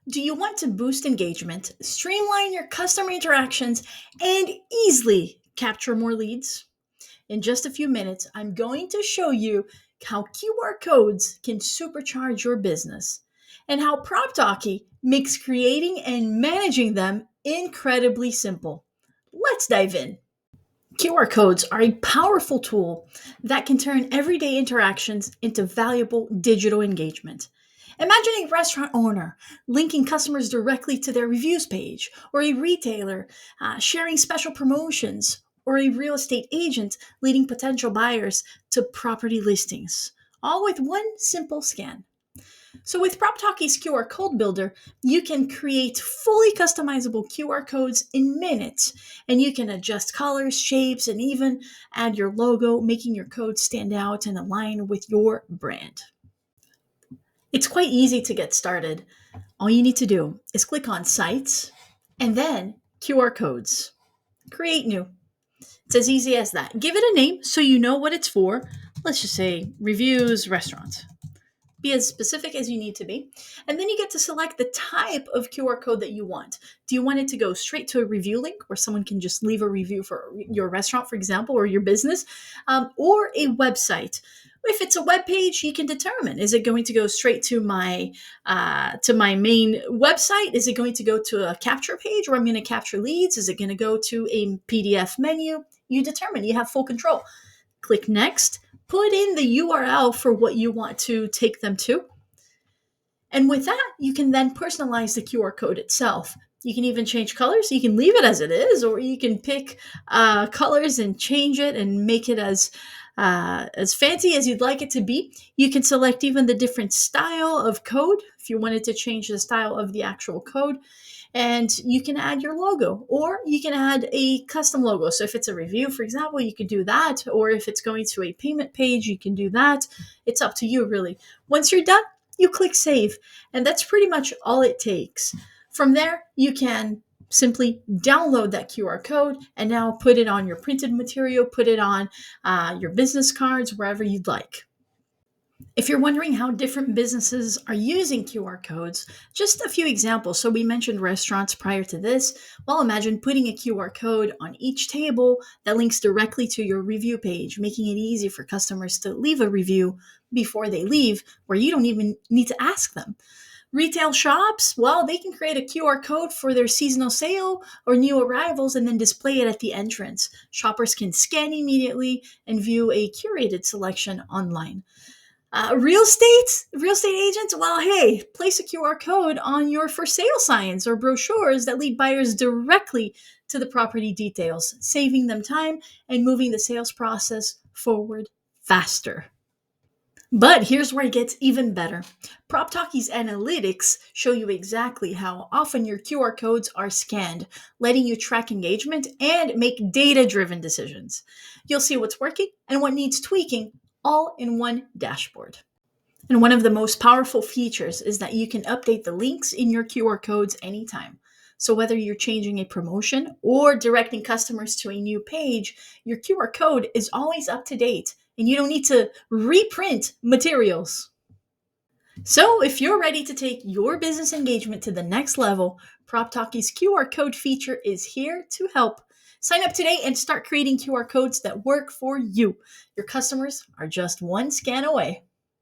Do you want to boost engagement, streamline your customer interactions, and easily capture more leads? In just a few minutes, I'm going to show you how QR codes can supercharge your business and how PropTalkie makes creating and managing them incredibly simple. Let's dive in. QR codes are a powerful tool that can turn everyday interactions into valuable digital engagement. Imagine a restaurant owner linking customers directly to their reviews page, or a retailer sharing special promotions, or a real estate agent leading potential buyers to property listings, all with one simple scan. So with PropTalkie's QR code builder, you can create fully customizable QR codes in minutes, and you can adjust colors, shapes, and even add your logo, making your code stand out and align with your brand. It's quite easy to get started. All you need to do is click on Sites and then QR codes. Create new. It's as easy as that. Give it a name so you know what it's for. Let's just say reviews, restaurant. Be as specific as you need to be. And then you get to select the type of QR code that you want. Do you want it to go straight to a review link where someone can just leave a review for your restaurant, for example, or your business, or a website? If it's a web page, you can determine: is it going to go straight to my main website? Is it going to go to a capture page where I'm going to capture leads? Is it going to go to a PDF menu? You determine. You have full control. Click next. Put in the URL for what you want to take them to. And with that, you can then personalize the QR code itself. You can even change colors. You can leave it as it is, or you can pick colors and change it and make it as fancy as you'd like it to be. You can select even the different style of code if you wanted to change the style of the actual code. And you can add your logo, or you can add a custom logo. So if it's a review, for example, you could do that. Or if it's going to a payment page, you can do that. It's up to you, really. Once you're done, you click save. And that's pretty much all it takes. From there, you can simply download that QR code and now put it on your printed material, put it on your business cards, wherever you'd like. If you're wondering how different businesses are using QR codes, just a few examples. So we mentioned restaurants prior to this. Well, imagine putting a QR code on each table that links directly to your review page, making it easy for customers to leave a review before they leave, where you don't even need to ask them. Retail shops, well, they can create a QR code for their seasonal sale or new arrivals and then display it at the entrance. Shoppers can scan immediately and view a curated selection online. Real estate agents, well, hey, place a QR code on your for sale signs or brochures that lead buyers directly to the property details, saving them time and moving the sales process forward faster. But here's where it gets even better. PropTalkie's analytics show you exactly how often your QR codes are scanned, letting you track engagement and make data-driven decisions. You'll see what's working and what needs tweaking, all in one dashboard. And one of the most powerful features is that you can update the links in your QR codes anytime. So whether you're changing a promotion or directing customers to a new page, your QR code is always up to date and you don't need to reprint materials. So if you're ready to take your business engagement to the next level, PropTalkie's QR code feature is here to help. Sign up today and start creating QR codes that work for you. Your customers are just one scan away.